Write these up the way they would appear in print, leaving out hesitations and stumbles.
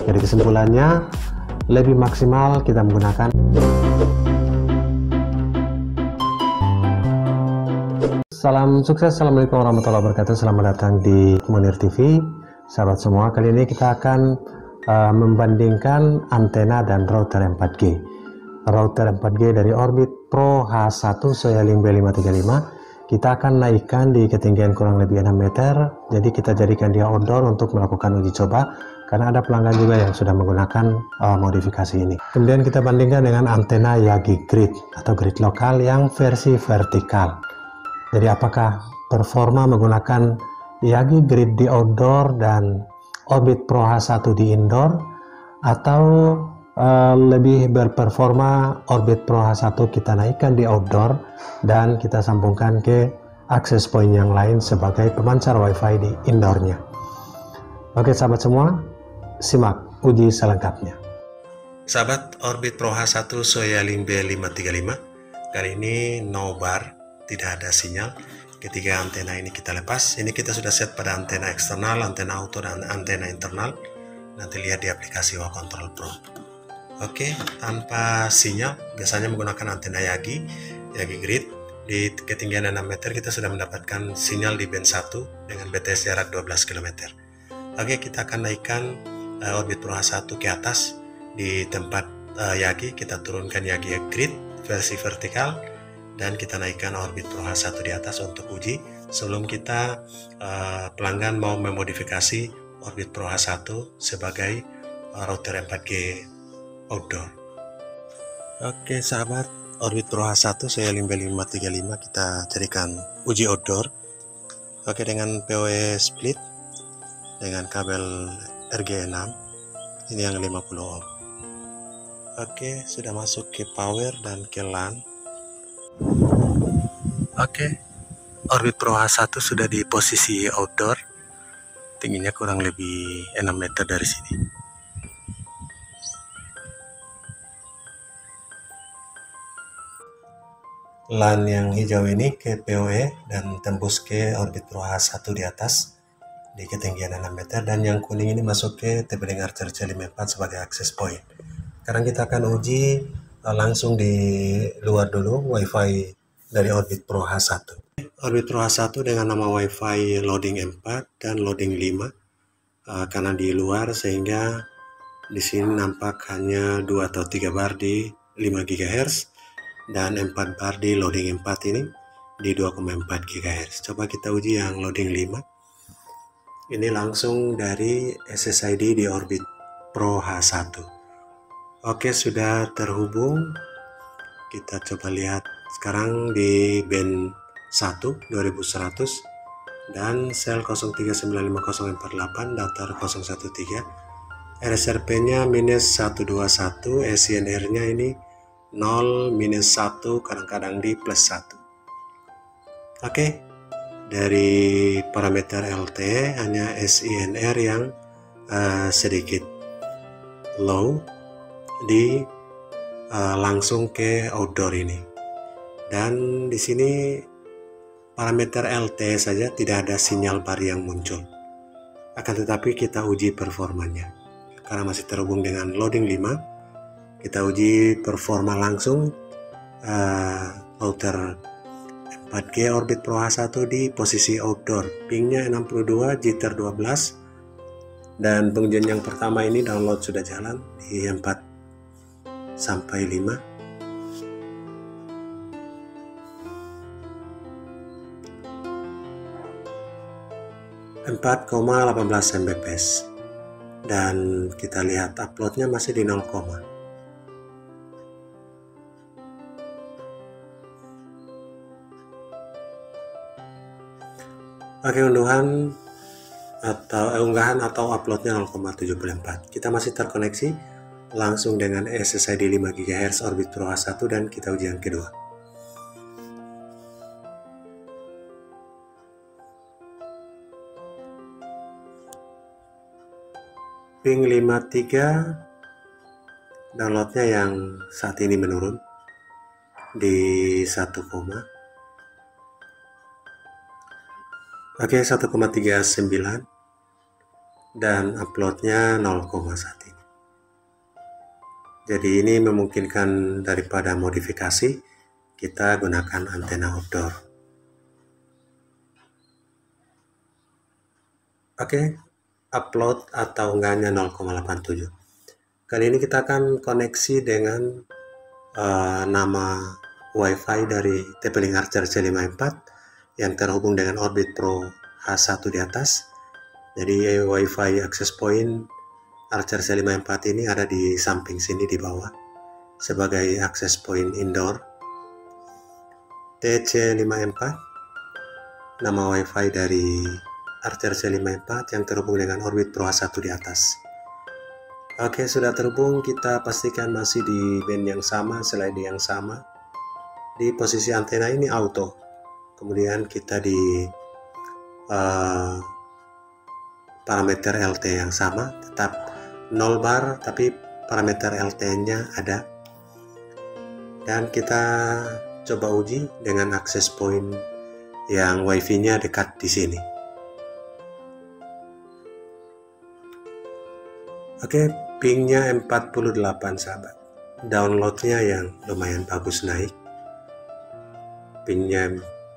Jadi kesimpulannya, lebih maksimal kita menggunakan. Salam sukses, assalamualaikum warahmatullahi wabarakatuh. Selamat datang di Munir TV, sahabat semua. Kali ini kita akan membandingkan antena dan router 4G. Router 4G dari Orbit Pro H1 Soyalink B535. Kita akan naikkan di ketinggian kurang lebih 6 meter. Jadi kita jadikan dia outdoor untuk melakukan uji coba, karena ada pelanggan juga yang sudah menggunakan modifikasi ini. Kemudian kita bandingkan dengan antena Yagi Grid atau grid lokal yang versi vertikal. Jadi apakah performa menggunakan Yagi Grid di outdoor dan Orbit Pro H1 di indoor, atau lebih berperforma Orbit Pro H1 kita naikkan di outdoor dan kita sambungkan ke access point yang lain sebagai pemancar wifi di indoornya. Oke sahabat semua, simak uji selengkapnya. Sahabat, Orbit Pro H1 Soyalink B535 kali ini no bar, tidak ada sinyal. Ketika antena ini kita lepas, ini kita sudah set pada antena eksternal, antena auto, dan antena internal. Nanti lihat di aplikasi Wow Control Pro. Oke, tanpa sinyal, biasanya menggunakan antena Yagi Grid. Di ketinggian 6 meter kita sudah mendapatkan sinyal di band 1 dengan BTS jarak 12 km. Oke, kita akan naikkan Orbit Pro H1 ke atas. Di tempat Yagi, kita turunkan Yagi Grid versi vertikal, dan kita naikkan Orbit Pro H1 di atas untuk uji sebelum kita pelanggan mau memodifikasi Orbit Pro H1 sebagai router 4G outdoor. Oke sahabat, Orbit Pro H1 Soyalink B535 kita jadikan uji outdoor. Oke, dengan PoE split dengan kabel RG6 ini yang 50 ohm. Oke, sudah masuk ke power dan ke LAN. Oke, Orbit Pro H1 sudah di posisi outdoor, tingginya kurang lebih 6 meter dari sini. LAN yang hijau ini ke PoE dan tembus ke Orbit Pro H1 di atas di ketinggian 6 meter, dan yang kuning ini masuk ke TP-Link Archer C54 sebagai access point. Sekarang kita akan uji langsung di luar dulu WiFi dari Orbit Pro H1. Orbit Pro H1 dengan nama WiFi loading 4 dan loading 5 karena di luar, sehingga di sini nampak hanya 2 atau 3 bar di 5 GHz dan 4 bar di loading 4 ini di 2,4 GHz. Coba kita uji yang loading 5. Ini langsung dari SSID di Orbit Pro H1. Oke, sudah terhubung. Kita coba lihat sekarang di band 1 2100 dan sel 03950448 datar 013. RSRP-nya -121, SINR-nya ini 0, -1, kadang-kadang di +1. Oke, dari parameter LTE hanya SINR yang sedikit low di langsung ke outdoor ini, dan di sini parameter LTE saja tidak ada sinyal bar yang muncul. Akan tetapi kita uji performanya karena masih terhubung dengan loading 5. Kita uji performa langsung router 4G Orbit Pro H1 di posisi outdoor. Pingnya 62, jitter 12, dan pengujian yang pertama ini download sudah jalan di 4 sampai 5. (4,18 Mbps), dan kita lihat uploadnya masih di 0, Oke, unggahan atau uploadnya 0,74. Kita masih terkoneksi langsung dengan SSID 5 GHz Orbit Pro H1 dan kita uji yang kedua. Ping 53, downloadnya yang saat ini menurun di 1, Oke, 1,39 dan uploadnya 0, saat ini. Jadi ini memungkinkan daripada modifikasi kita gunakan antena outdoor. Oke, upload atau enggaknya 0,87. Kali ini kita akan koneksi dengan nama WiFi dari TP-Link Archer C54 yang terhubung dengan Orbit Pro H1 di atas. Jadi WiFi access point Archer C54 ini ada di samping sini di bawah sebagai access point indoor. TC54 nama WiFi dari Archer C54 yang terhubung dengan Orbit Pro H1 di atas. Oke, sudah terhubung. Kita pastikan masih di band yang sama, slide yang sama. Di posisi antena ini auto. Kemudian kita di parameter LT yang sama, tetap 0 bar, tapi parameter LT-nya ada. Dan kita coba uji dengan access point yang WiFi-nya dekat di sini. Oke, pingnya 48 sahabat. Downloadnya yang lumayan bagus naik. Ping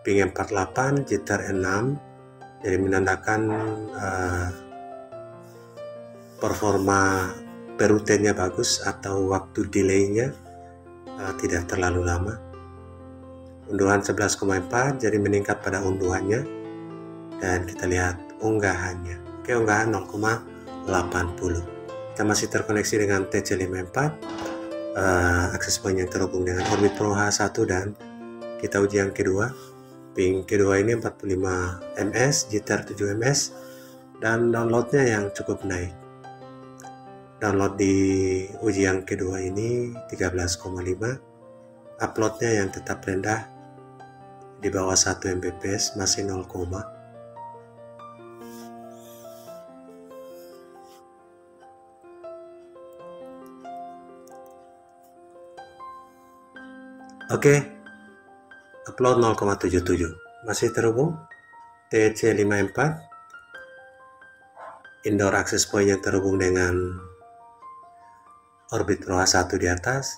48, jitter 6. Jadi menandakan performa perutenya bagus atau waktu delaynya tidak terlalu lama. Unduhan 11,4, jadi meningkat pada unduhannya. Dan kita lihat unggahannya. Oke, unggahan 0,80. Kita masih terkoneksi dengan TC54, akses point yang terhubung dengan Orbit Pro H1, dan kita uji yang kedua. Ping kedua ini 45 ms, jitter 7 ms, dan downloadnya yang cukup naik. Download di uji yang kedua ini 13,5, uploadnya yang tetap rendah di bawah 1 Mbps, masih 0, Oke, upload 0,77, masih terhubung. TC54 indoor access point yang terhubung dengan Orbit Pro H1 di atas.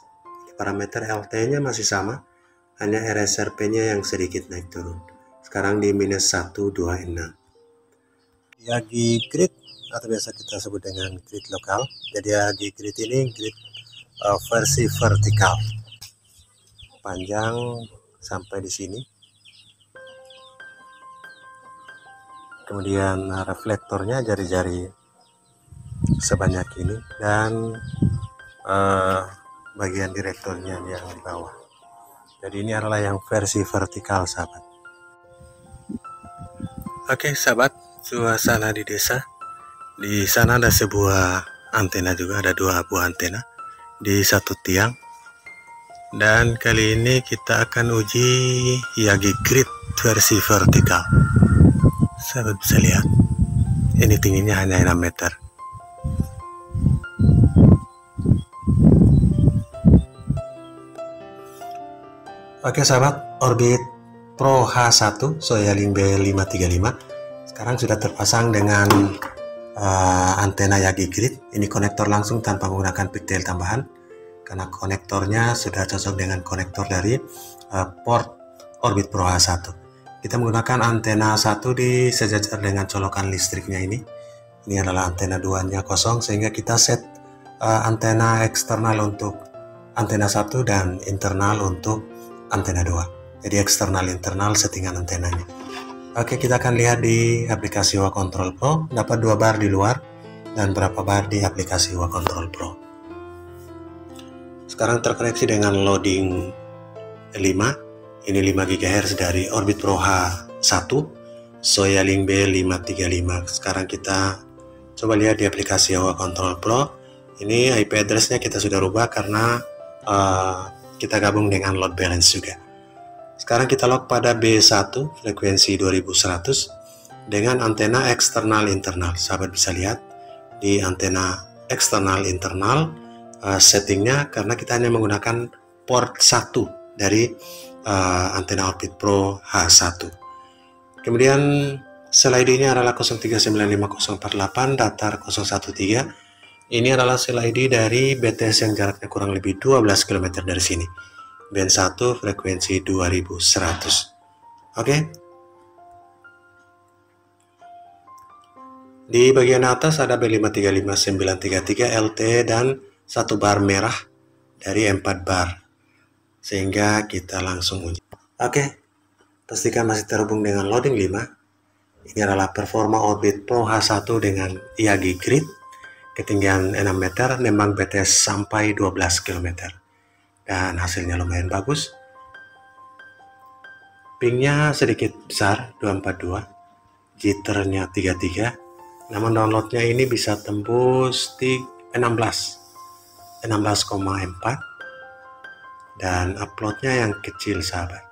Parameter LT-nya masih sama, hanya RSRP-nya yang sedikit naik turun. Sekarang di minus 126. Yagi grid atau biasa kita sebut dengan grid lokal. Jadi Yagi grid ini grid versi vertikal. Panjang sampai di sini. Kemudian reflektornya jari-jari sebanyak ini, dan bagian direktornya yang di bawah. Jadi ini adalah yang versi vertikal, sahabat. Oke, sahabat, suasana di desa. Di sana ada sebuah antena juga, ada 2 buah antena di satu tiang. Dan kali ini kita akan uji Yagi grid versi vertikal. Sahabat bisa lihat, ini tingginya hanya 6 meter. Oke sahabat, Orbit Pro H1 Soyalink B535 sekarang sudah terpasang dengan antena Yagi grid. Ini konektor langsung tanpa menggunakan pigtail tambahan, karena konektornya sudah cocok dengan konektor dari port Orbit Pro H1. Kita menggunakan antena 1 disejajar dengan colokan listriknya ini. Ini adalah antena 2-nya kosong, sehingga kita set antena eksternal untuk antena 1 dan internal untuk antena 2. Jadi eksternal internal settingan antenanya. Oke, kita akan lihat di aplikasi WA Control Pro, dapat 2 bar di luar dan berapa bar di aplikasi WA Control Pro. Sekarang terkoneksi dengan loading 5, ini 5 GHz dari Orbit Pro H1 Soyalink B535. Sekarang kita coba lihat di aplikasi WA Control Pro. Ini IP address-nya kita sudah rubah karena kita gabung dengan load balance juga. Sekarang kita log pada B1 frekuensi 2100 dengan antena eksternal internal. Sahabat bisa lihat di antena eksternal internal settingnya, karena kita hanya menggunakan port 1 dari antena Orbit Pro H1. Kemudian slide-nya adalah 0395048 datar 013 Ini adalah sel ID dari BTS yang jaraknya kurang lebih 12 km dari sini. Band 1 frekuensi 2100. Oke. Di bagian atas ada B535933 LTE dan 1 bar merah dari 4 bar. Sehingga kita langsung uji. Oke. Pastikan masih terhubung dengan loading 5. Ini adalah performa Orbit Pro H1 dengan IAGI Grid. Ketinggian 6 meter, nembang BTS sampai 12 km. Dan hasilnya lumayan bagus. Pingnya sedikit besar, 242. Jitternya 33. Namun downloadnya ini bisa tembus 16,4. Dan uploadnya yang kecil, sahabat.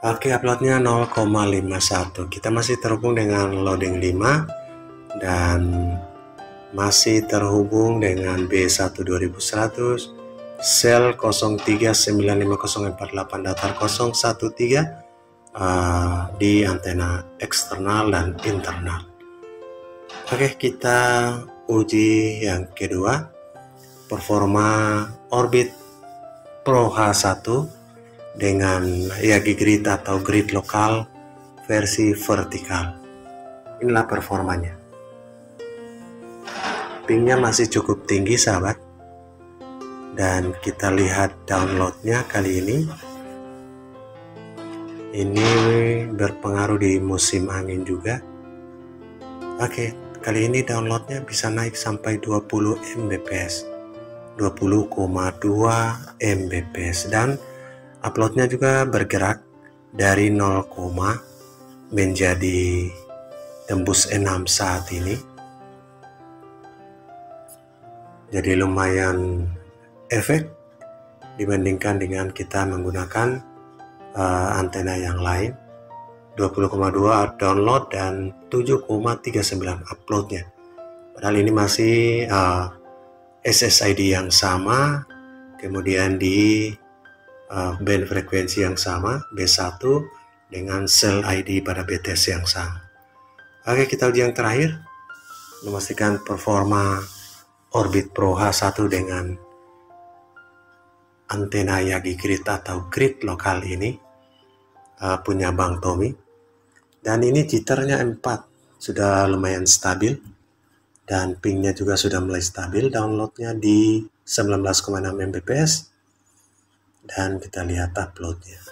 Oke, uploadnya 0,51. Kita masih terhubung dengan loading 5 dan masih terhubung dengan B1 2100 sel 03950448 datar 013 di antena eksternal dan internal. Oke, kita uji yang kedua, performa Orbit Pro H1 dengan IAGI Grid atau grid lokal versi vertikal. Inilah performanya. Pingnya masih cukup tinggi, sahabat. Dan kita lihat downloadnya kali ini. Ini berpengaruh di musim angin juga. Oke, kali ini downloadnya bisa naik sampai 20 Mbps. 20,2 Mbps. Dan uploadnya juga bergerak dari 0, menjadi tembus 6 saat ini. Jadi lumayan efek dibandingkan dengan kita menggunakan antena yang lain. 20,2 download dan 7,39 uploadnya. Padahal ini masih SSID yang sama, kemudian di band frekuensi yang sama, B1 dengan sel ID pada BTS yang sama. Oke, kita uji yang terakhir, memastikan performa Orbit Pro H1 dengan antena IAGI Grid atau grid lokal ini, punya Bang Tommy. Dan ini jitternya 4, sudah lumayan stabil, dan pingnya juga sudah mulai stabil, downloadnya di 19,6 Mbps. Dan kita lihat uploadnya.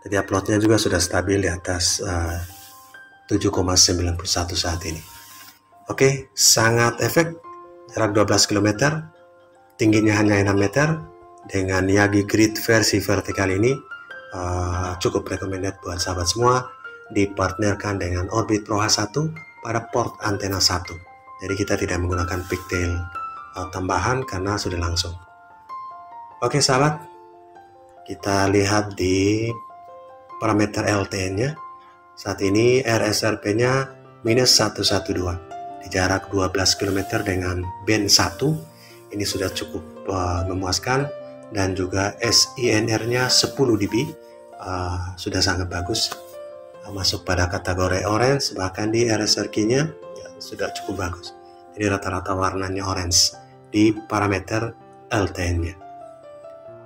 Jadi uploadnya juga sudah stabil di atas 7,91 saat ini. Oke, sangat efek. Jarak 12 km, tingginya hanya 6 meter. Dengan IAGI Grid versi vertikal ini cukup recommended buat sahabat semua. Dipartnerkan dengan Orbit Pro H1 pada port antena 1. Jadi kita tidak menggunakan pigtail tambahan karena sudah langsung. Oke, sahabat, kita lihat di parameter LTE-nya. Saat ini RSRP-nya -112 di jarak 12 km dengan band 1. Ini sudah cukup memuaskan, dan juga SINR-nya 10 dB, sudah sangat bagus, masuk pada kategori orange. Bahkan di RSRQ-nya sudah cukup bagus. Jadi rata-rata warnanya orange di parameter LTE-nya.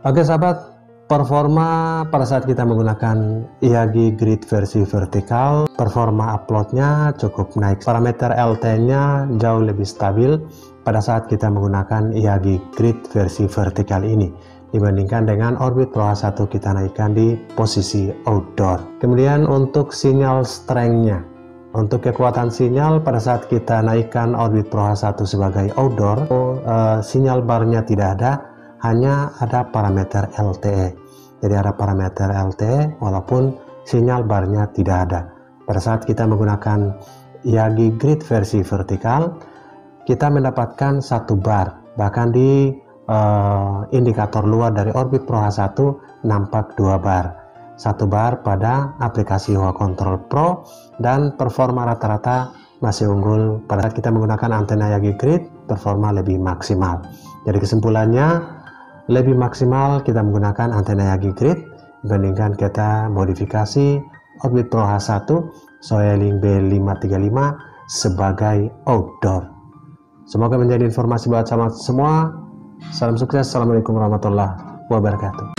Oke, sahabat, performa pada saat kita menggunakan IAGI Grid versi vertikal, performa uploadnya cukup naik. Parameter LTE-nya jauh lebih stabil pada saat kita menggunakan IAGI Grid versi vertikal ini dibandingkan dengan Orbit Pro H1 kita naikkan di posisi outdoor. Kemudian untuk sinyal strength-nya, untuk kekuatan sinyal pada saat kita naikkan Orbit Pro H1 sebagai outdoor, sinyal barnya tidak ada, hanya ada parameter LTE. Jadi ada parameter LTE walaupun sinyal barnya tidak ada. Pada saat kita menggunakan IAGI Grid versi vertikal, kita mendapatkan 1 bar. Bahkan di indikator luar dari Orbit Pro H1 nampak 2 bar. 1 bar pada aplikasi Huawei Control Pro, dan performa rata-rata masih unggul pada saat kita menggunakan antena Yagi Grid, performa lebih maksimal. Jadi kesimpulannya, lebih maksimal kita menggunakan antena Yagi Grid dibandingkan kita modifikasi Orbit Pro H1 Soilink B535 sebagai outdoor. Semoga menjadi informasi buat sahabat semua. Salam sukses. Assalamualaikum warahmatullahi wabarakatuh.